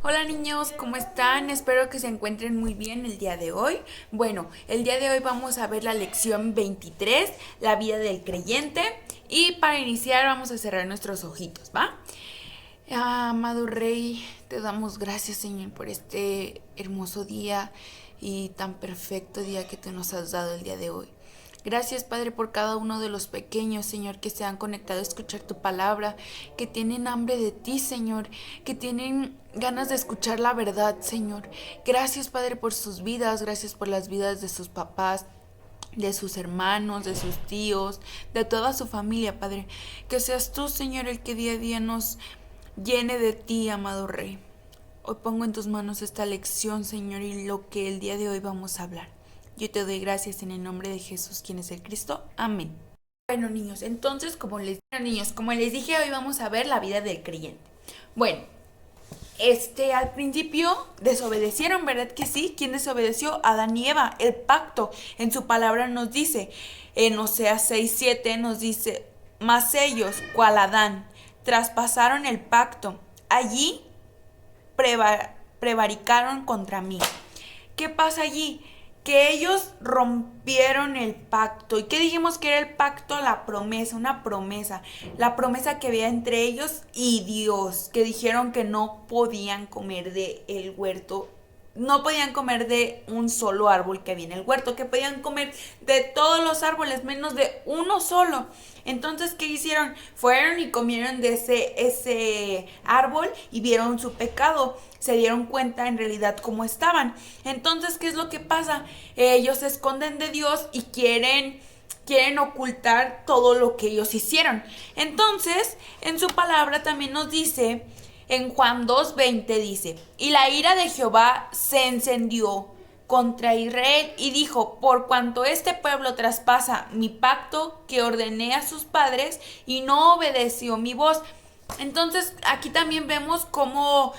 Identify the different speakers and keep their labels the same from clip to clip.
Speaker 1: Hola niños, ¿cómo están? Espero que se encuentren muy bien el día de hoy. Bueno, el día de hoy vamos a ver la lección 23, la vida del creyente. Y para iniciar vamos a cerrar nuestros ojitos, ¿va? Amado Rey, te damos gracias, Señor, por este hermoso día y tan perfecto día que tú nos has dado el día de hoy. Gracias, Padre, por cada uno de los pequeños, Señor, que se han conectado a escuchar tu palabra, que tienen hambre de ti, Señor, que tienen ganas de escuchar la verdad, Señor. Gracias, Padre, por sus vidas, gracias por las vidas de sus papás, de sus hermanos, de sus tíos, de toda su familia, Padre. Que seas tú, Señor, el que día a día nos llene de ti, amado Rey. Hoy pongo en tus manos esta lección, Señor, y lo que el día de hoy vamos a hablar. Yo te doy gracias en el nombre de Jesús, quien es el Cristo. Amén. Bueno, niños, entonces, como les dije, hoy vamos a ver la vida del creyente. Bueno, al principio desobedecieron, ¿verdad que sí? ¿Quién desobedeció? Adán y Eva, el pacto. En su palabra nos dice, en Oseas 6:7 nos dice, mas ellos, cual Adán, traspasaron el pacto. Allí prevaricaron contra mí. ¿Qué pasa allí? Que ellos rompieron el pacto. ¿Y qué dijimos que era el pacto? La promesa, una promesa. La promesa que había entre ellos y Dios, que dijeron que no podían comer de el huerto. No podían comer de un solo árbol que había en el huerto, que podían comer de todos los árboles, menos de uno solo. Entonces, ¿qué hicieron? Fueron y comieron de ese árbol y vieron su pecado. Se dieron cuenta en realidad cómo estaban. Entonces, ¿qué es lo que pasa? Ellos se esconden de Dios y quieren ocultar todo lo que ellos hicieron. Entonces, en su palabra también nos dice, en Juan 2:20 dice, y la ira de Jehová se encendió contra Israel y dijo, por cuanto este pueblo traspasa mi pacto que ordené a sus padres y no obedeció mi voz. Entonces aquí también vemos cómo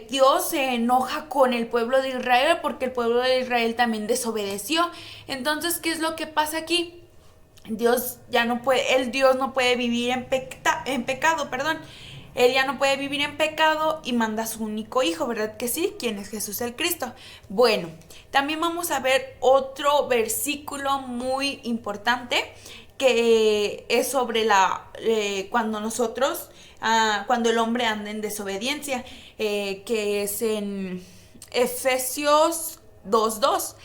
Speaker 1: Dios se enoja con el pueblo de Israel porque el pueblo de Israel también desobedeció. Entonces, ¿qué es lo que pasa aquí? Dios no puede vivir en pecado, perdón. Él ya no puede vivir en pecado y manda a su único hijo, ¿verdad que sí? ¿Quién es Jesús el Cristo? Bueno, también vamos a ver otro versículo muy importante que es sobre cuando el hombre anda en desobediencia, que es en Efesios 2:2,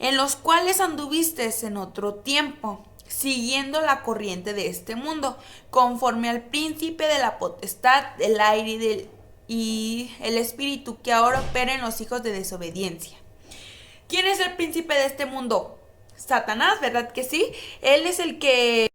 Speaker 1: en los cuales anduviste en otro tiempo, siguiendo la corriente de este mundo, conforme al príncipe de la potestad del aire y el espíritu que ahora opera en los hijos de desobediencia. ¿Quién es el príncipe de este mundo? Satanás, ¿verdad que sí? Él es el que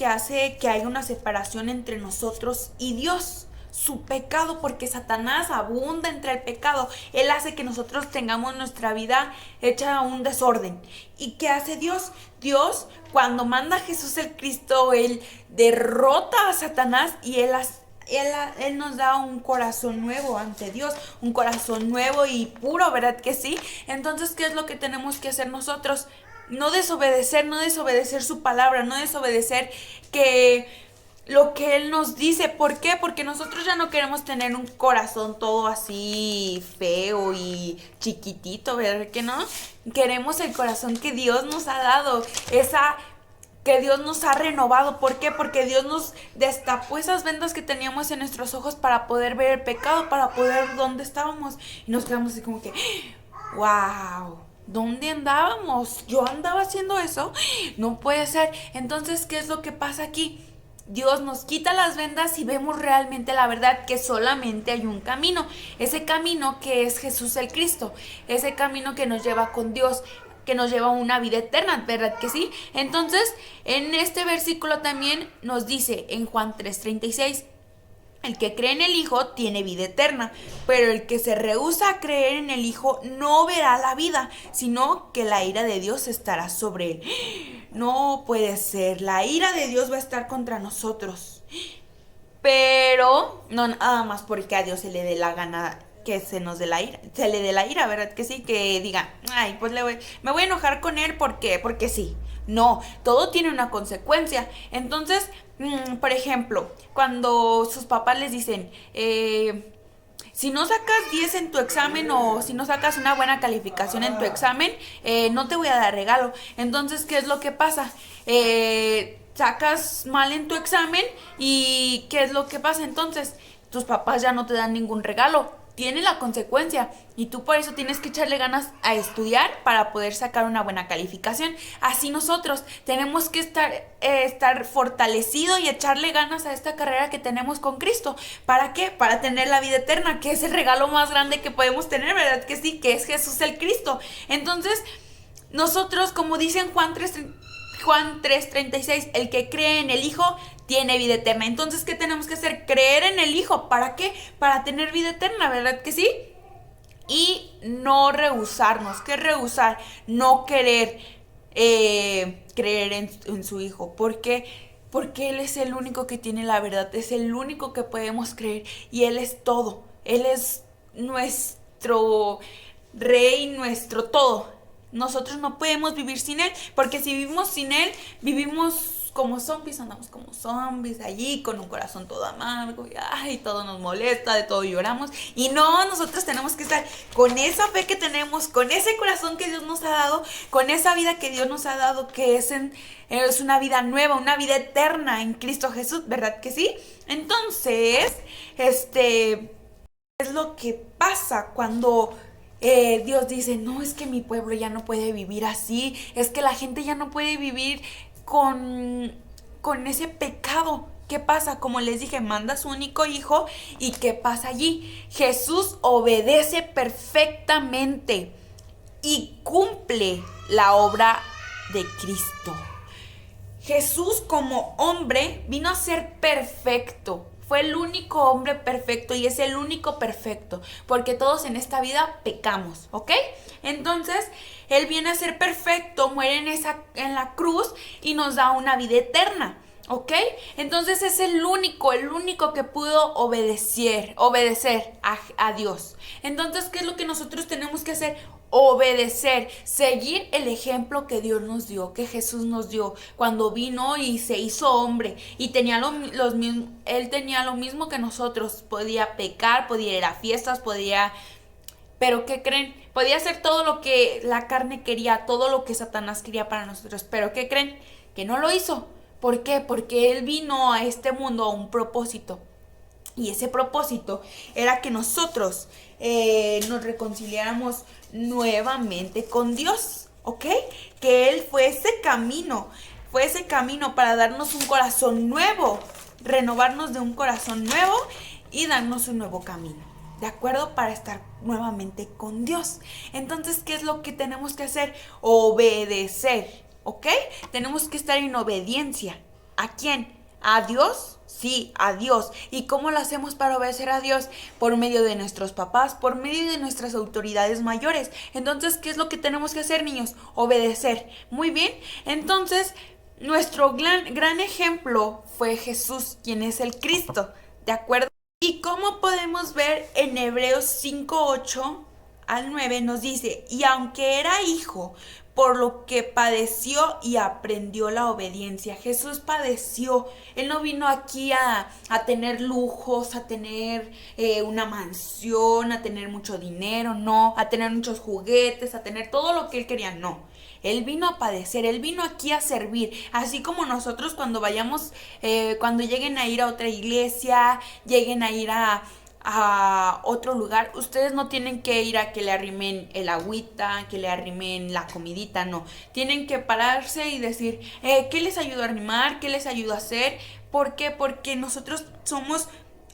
Speaker 1: hace que haya una separación entre nosotros y Dios. Su pecado, porque Satanás abunda entre el pecado. Él hace que nosotros tengamos nuestra vida hecha a un desorden. ¿Y qué hace Dios? Dios, cuando manda a Jesús el Cristo, Él derrota a Satanás y Él nos da un corazón nuevo ante Dios, un corazón nuevo y puro, ¿verdad que sí? Entonces, ¿qué es lo que tenemos que hacer nosotros? No desobedecer su palabra, no desobedecer lo que Él nos dice. ¿Por qué? Porque nosotros ya no queremos tener un corazón todo así feo y chiquitito, ¿verdad que no? Queremos el corazón que Dios nos ha dado, que Dios nos ha renovado. ¿Por qué? Porque Dios nos destapó esas vendas que teníamos en nuestros ojos para poder ver el pecado, para poder ver dónde estábamos. Y nos quedamos así como que, wow, ¿dónde andábamos? ¿Yo andaba haciendo eso? No puede ser. Entonces, ¿qué es lo que pasa aquí? Dios nos quita las vendas y vemos realmente la verdad, que solamente hay un camino. Ese camino que es Jesús el Cristo. Ese camino que nos lleva con Dios, que nos lleva a una vida eterna, ¿verdad que sí? Entonces, en este versículo también nos dice en Juan 3:36, el que cree en el Hijo tiene vida eterna, pero el que se rehúsa a creer en el Hijo no verá la vida, sino que la ira de Dios estará sobre él. No puede ser, la ira de Dios va a estar contra nosotros. Pero no nada más porque a Dios se le dé la gana que se le dé la ira, ¿verdad? Que sí, que diga, ay, pues me voy a enojar con él porque sí. No, todo tiene una consecuencia. Entonces, por ejemplo, cuando sus papás les dicen, Si no sacas 10 en tu examen o si no sacas una buena calificación en tu examen, no te voy a dar regalo. Entonces, ¿qué es lo que pasa? Sacas mal en tu examen y ¿qué es lo que pasa entonces? Tus papás ya no te dan ningún regalo. Tiene la consecuencia y tú por eso tienes que echarle ganas a estudiar para poder sacar una buena calificación. Así nosotros tenemos que estar fortalecido y echarle ganas a esta carrera que tenemos con Cristo. ¿Para qué? Para tener la vida eterna, que es el regalo más grande que podemos tener, ¿verdad? Que sí, que es Jesús el Cristo. Entonces, nosotros, como dicen Juan 3:36, el que cree en el Hijo tiene vida eterna. Entonces, ¿qué tenemos que hacer? Creer en el Hijo. ¿Para qué? Para tener vida eterna, ¿verdad que sí? Y no rehusarnos. ¿Qué rehusar? No querer creer en su Hijo. ¿Por qué? Porque Él es el único que tiene la verdad. Es el único que podemos creer. Y Él es todo. Él es nuestro Rey, nuestro todo. Nosotros no podemos vivir sin Él, porque si vivimos sin Él, vivimos como zombies, andamos como zombies allí con un corazón todo amargo y todo nos molesta, de todo lloramos. Y no, nosotros tenemos que estar con esa fe que tenemos, con ese corazón que Dios nos ha dado, con esa vida que Dios nos ha dado, que es una vida nueva, una vida eterna en Cristo Jesús, ¿verdad que sí? Entonces, es lo que pasa cuando Dios dice, no, es que mi pueblo ya no puede vivir así, es que la gente ya no puede vivir con ese pecado. ¿Qué pasa? Como les dije, manda a su único hijo y ¿qué pasa allí? Jesús obedece perfectamente y cumple la obra de Cristo. Jesús como hombre vino a ser perfecto. Fue el único hombre perfecto y es el único perfecto, porque todos en esta vida pecamos, ¿ok? Entonces, Él viene a ser perfecto, muere en la cruz y nos da una vida eterna, ¿ok? Entonces es el único que pudo obedecer a Dios. Entonces, ¿qué es lo que nosotros tenemos que hacer? Obedecer, seguir el ejemplo que Dios nos dio, que Jesús nos dio cuando vino y se hizo hombre y tenía Él tenía lo mismo que nosotros, podía pecar, podía ir a fiestas, pero ¿qué creen? Podía hacer todo lo que la carne quería, todo lo que Satanás quería para nosotros, pero ¿qué creen? Que no lo hizo. ¿Por qué? Porque Él vino a este mundo a un propósito. Y ese propósito era que nosotros nos reconciliáramos nuevamente con Dios, ¿ok? Que Él fue ese camino para darnos un corazón nuevo, renovarnos de un corazón nuevo y darnos un nuevo camino, ¿de acuerdo? Para estar nuevamente con Dios. Entonces, ¿qué es lo que tenemos que hacer? Obedecer, ¿ok? Tenemos que estar en obediencia. ¿A quién? ¿A Dios? Sí, a Dios. ¿Y cómo lo hacemos para obedecer a Dios? Por medio de nuestros papás, por medio de nuestras autoridades mayores. Entonces, ¿qué es lo que tenemos que hacer, niños? Obedecer. Muy bien. Entonces, nuestro gran ejemplo fue Jesús, quien es el Cristo. ¿De acuerdo? Y como podemos ver en Hebreos 5:8-9 nos dice, y aunque era hijo, por lo que padeció y aprendió la obediencia. Jesús padeció. Él no vino aquí a tener lujos, a tener una mansión, a tener mucho dinero, no, a tener muchos juguetes, a tener todo lo que Él quería, no. Él vino a padecer, Él vino aquí a servir, así como nosotros cuando vayamos, cuando lleguen a ir a otra iglesia, lleguen a ir a otro lugar, ustedes no tienen que ir a que le arrimen el agüita, que le arrimen la comidita, no. Tienen que pararse y decir, ¿qué les ayudo a arrimar? ¿Qué les ayudo a hacer? ¿Por qué? Porque nosotros somos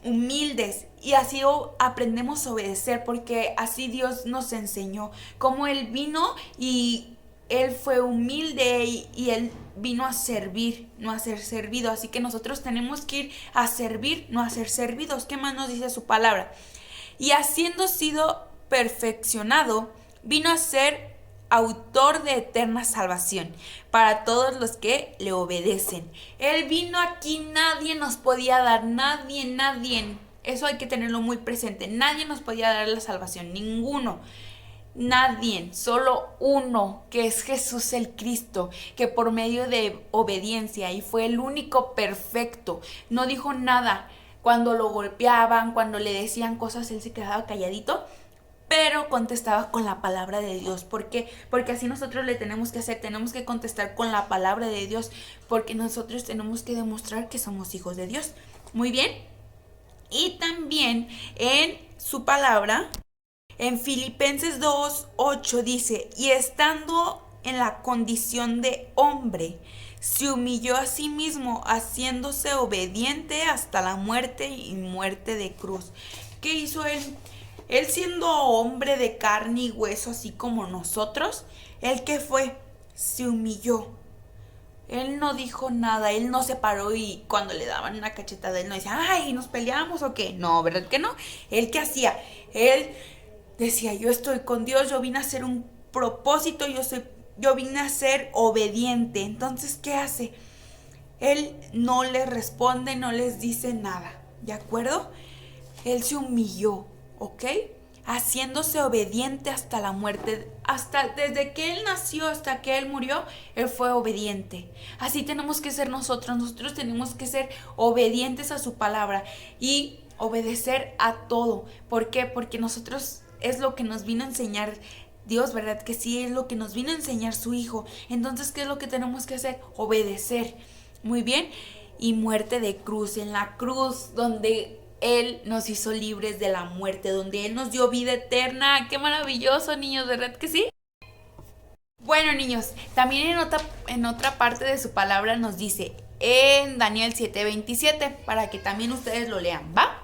Speaker 1: humildes y así aprendemos a obedecer, porque así Dios nos enseñó cómo Él vino y Él fue humilde y Él vino a servir, no a ser servido. Así que nosotros tenemos que ir a servir, no a ser servidos. ¿Qué más nos dice su palabra? Y habiendo sido perfeccionado, vino a ser autor de eterna salvación para todos los que le obedecen. Él vino aquí, nadie nos podía dar, nadie. Eso hay que tenerlo muy presente. Nadie nos podía dar la salvación, ninguno. Nadie, solo uno, que es Jesús el Cristo, que por medio de obediencia, y fue el único perfecto, no dijo nada. cuando lo golpeaban, cuando le decían cosas, él se quedaba calladito, pero contestaba con la palabra de Dios. ¿Por qué? Porque así nosotros le tenemos que hacer, tenemos que contestar con la palabra de Dios, porque nosotros tenemos que demostrar que somos hijos de Dios. Muy bien. Y también en su palabra, en Filipenses 2:8 dice, y estando en la condición de hombre, se humilló a sí mismo, haciéndose obediente hasta la muerte y muerte de cruz. ¿Qué hizo él? Él siendo hombre de carne y hueso, así como nosotros, ¿él qué fue? Se humilló. Él no dijo nada, él no se paró y cuando le daban una cachetada, él no decía, ay, ¿nos peleamos o qué? No, ¿verdad que no? ¿Él qué hacía? Él decía, yo estoy con Dios, yo vine a hacer un propósito, yo vine a ser obediente. Entonces, ¿qué hace? Él no les responde, no les dice nada, ¿de acuerdo? Él se humilló, ¿ok? Haciéndose obediente hasta la muerte, hasta desde que él nació hasta que él murió, él fue obediente. Así tenemos que ser nosotros tenemos que ser obedientes a su palabra y obedecer a todo. ¿Por qué? Porque nosotros es lo que nos vino a enseñar Dios, ¿verdad? Que sí, es lo que nos vino a enseñar su Hijo. Entonces, ¿qué es lo que tenemos que hacer? Obedecer. Muy bien. Y muerte de cruz, en la cruz donde Él nos hizo libres de la muerte, donde Él nos dio vida eterna. ¡Qué maravilloso, niños! ¿Verdad que sí? Bueno, niños, también en otra parte de su palabra nos dice, en Daniel 7:27, para que también ustedes lo lean, ¿va?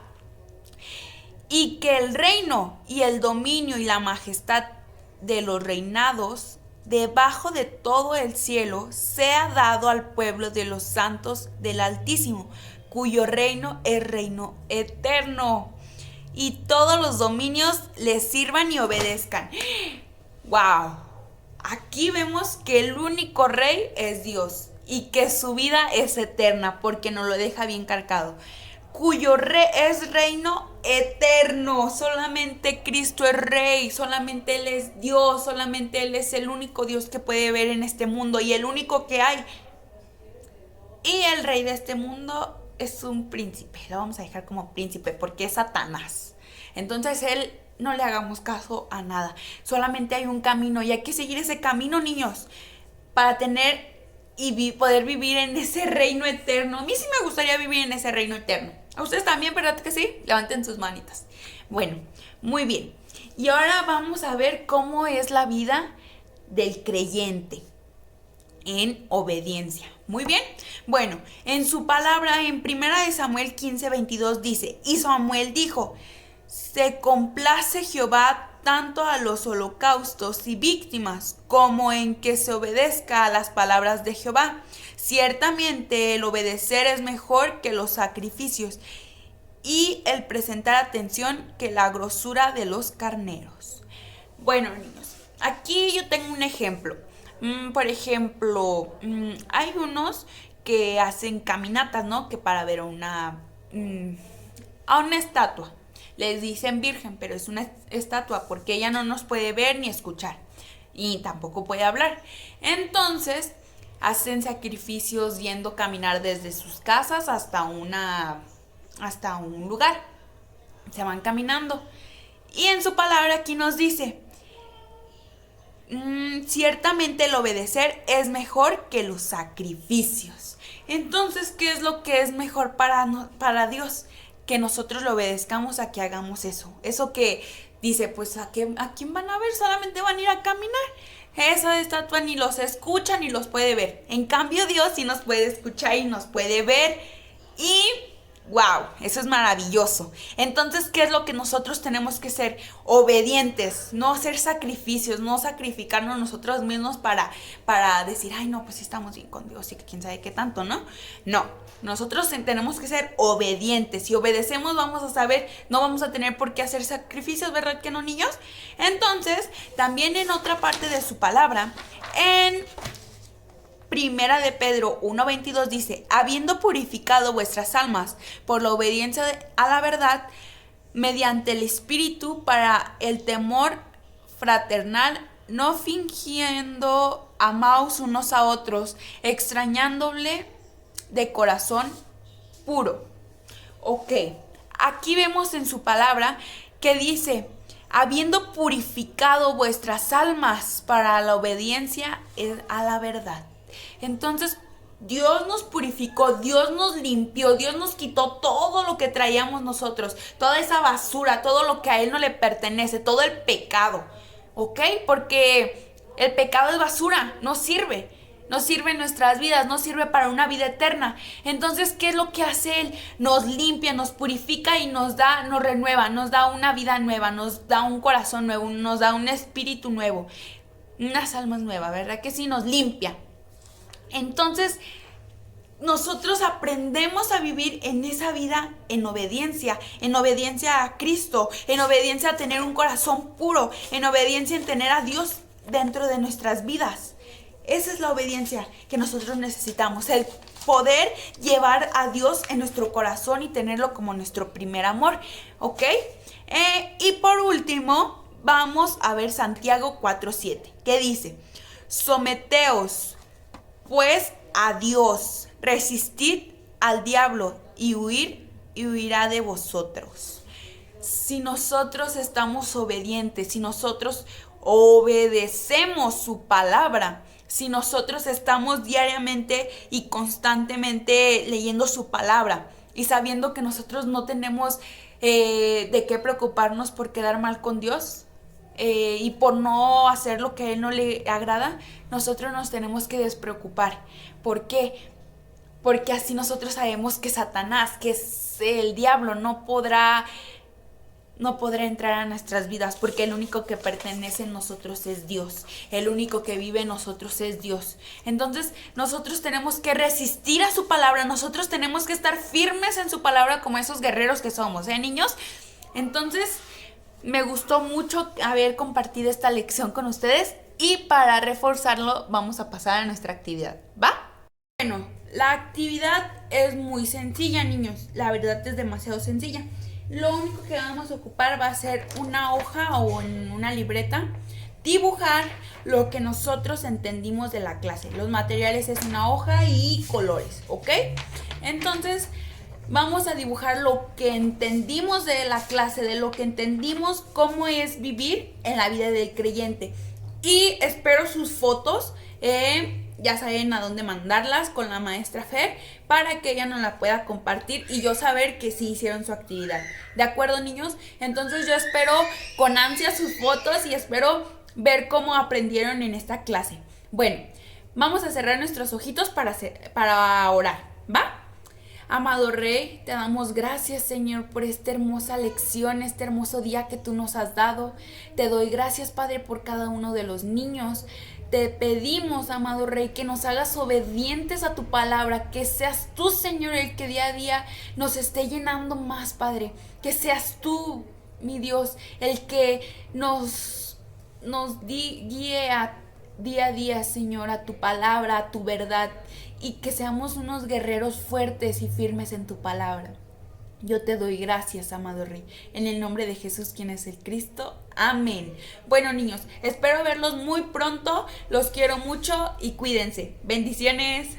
Speaker 1: Y que el reino y el dominio y la majestad de los reinados debajo de todo el cielo sea dado al pueblo de los santos del Altísimo, cuyo reino es reino eterno, y todos los dominios le sirvan y obedezcan. ¡Wow! Aquí vemos que el único rey es Dios y que su vida es eterna, porque nos lo deja bien cargado. Cuyo es reino eterno. Solamente Cristo es rey, solamente Él es Dios, solamente Él es el único Dios que puede ver en este mundo y el único que hay. Y el rey de este mundo es un príncipe, lo vamos a dejar como príncipe porque es Satanás. Entonces él, no le hagamos caso a nada, solamente hay un camino y hay que seguir ese camino, niños, para tener y poder vivir en ese reino eterno. A mí sí me gustaría vivir en ese reino eterno. ¿A ustedes también, verdad que sí? Levanten sus manitas. Bueno, muy bien. Y ahora vamos a ver cómo es la vida del creyente en obediencia. Muy bien. Bueno, en su palabra en 1 Samuel 15:22 dice, y Samuel dijo, se complace Jehová tanto a los holocaustos y víctimas como en que se obedezca a las palabras de Jehová. Ciertamente el obedecer es mejor que los sacrificios y el presentar atención que la grosura de los carneros. Bueno, niños, aquí yo tengo un ejemplo. Por ejemplo, hay unos que hacen caminatas, ¿no? Que para ver a una estatua. Les dicen virgen, pero es una estatua porque ella no nos puede ver ni escuchar y tampoco puede hablar. Entonces hacen sacrificios yendo a caminar desde sus casas hasta un lugar. Se van caminando. Y en su palabra aquí nos dice, ciertamente el obedecer es mejor que los sacrificios. Entonces, ¿qué es lo que es mejor para Dios? Que nosotros lo obedezcamos, a que hagamos eso. Eso que dice, pues ¿a quién van a ver? Solamente van a ir a caminar. Esa estatua ni los escucha ni los puede ver. En cambio Dios sí nos puede escuchar y nos puede ver. Y wow, eso es maravilloso. Entonces, ¿qué es lo que nosotros tenemos que ser? Obedientes, no hacer sacrificios, no sacrificarnos nosotros mismos para decir, ay no, pues sí estamos bien con Dios y que quién sabe qué tanto, ¿no? No, nosotros tenemos que ser obedientes. Si obedecemos vamos a saber, no vamos a tener por qué hacer sacrificios, ¿verdad que no, niños? Entonces, también en otra parte de su palabra, en Primera de Pedro 1:22 dice, habiendo purificado vuestras almas por la obediencia a la verdad, mediante el Espíritu para el temor fraternal, no fingiendo amaos unos a otros, extrañándole de corazón puro. Ok, aquí vemos en su palabra que dice, habiendo purificado vuestras almas para la obediencia a la verdad. Entonces, Dios nos purificó, Dios nos limpió, Dios nos quitó todo lo que traíamos nosotros, toda esa basura, todo lo que a Él no le pertenece, todo el pecado, ¿ok? Porque el pecado es basura, no sirve. No sirve en nuestras vidas, no sirve para una vida eterna. Entonces, ¿qué es lo que hace Él? Nos limpia, nos purifica y nos renueva, nos da una vida nueva, nos da un corazón nuevo, nos da un espíritu nuevo, unas almas nuevas, ¿verdad? Que sí, nos limpia. Entonces, nosotros aprendemos a vivir en esa vida en obediencia a Cristo, en obediencia a tener un corazón puro, en obediencia en tener a Dios dentro de nuestras vidas. Esa es la obediencia que nosotros necesitamos, el poder llevar a Dios en nuestro corazón y tenerlo como nuestro primer amor, ¿ok? Y por último, vamos a ver Santiago 4:7, que dice, someteos pues a Dios, resistid al diablo y huirá de vosotros. Si nosotros estamos obedientes, si nosotros obedecemos su palabra, si nosotros estamos diariamente y constantemente leyendo su palabra y sabiendo que nosotros no tenemos de qué preocuparnos por quedar mal con Dios y por no hacer lo que a Él no le agrada, nosotros nos tenemos que despreocupar. ¿Por qué? Porque así nosotros sabemos que Satanás, que es el diablo, no podrá entrar a nuestras vidas, porque el único que pertenece en nosotros es Dios, el único que vive en nosotros es Dios. Entonces nosotros tenemos que resistir a su palabra, nosotros tenemos que estar firmes en su palabra como esos guerreros que somos, niños. Entonces me gustó mucho haber compartido esta lección con ustedes y para reforzarlo vamos a pasar a nuestra actividad, ¿va? Bueno, la actividad es muy sencilla, niños, la verdad es demasiado sencilla. Lo único que vamos a ocupar va a ser una hoja o en una libreta, dibujar lo que nosotros entendimos de la clase. Los materiales es una hoja y colores, ¿ok? Entonces vamos a dibujar lo que entendimos de la clase, de lo que entendimos cómo es vivir en la vida del creyente. Y espero sus fotos, ya saben a dónde mandarlas con la maestra Fer para que ella nos la pueda compartir y yo saber que sí hicieron su actividad. ¿De acuerdo, niños? Entonces yo espero con ansia sus fotos y espero ver cómo aprendieron en esta clase. Bueno, vamos a cerrar nuestros ojitos para orar, ¿va? Amado Rey, te damos gracias, Señor, por esta hermosa lección, este hermoso día que tú nos has dado. Te doy gracias, Padre, por cada uno de los niños. Te pedimos, amado Rey, que nos hagas obedientes a tu palabra, que seas tú, Señor, el que día a día nos esté llenando más, Padre. Que seas tú, mi Dios, el que nos guíe día a día, Señor, a tu palabra, a tu verdad, y que seamos unos guerreros fuertes y firmes en tu palabra. Yo te doy gracias, amado Rey, en el nombre de Jesús, quien es el Cristo. Amén. Bueno, niños, espero verlos muy pronto. Los quiero mucho y cuídense. Bendiciones.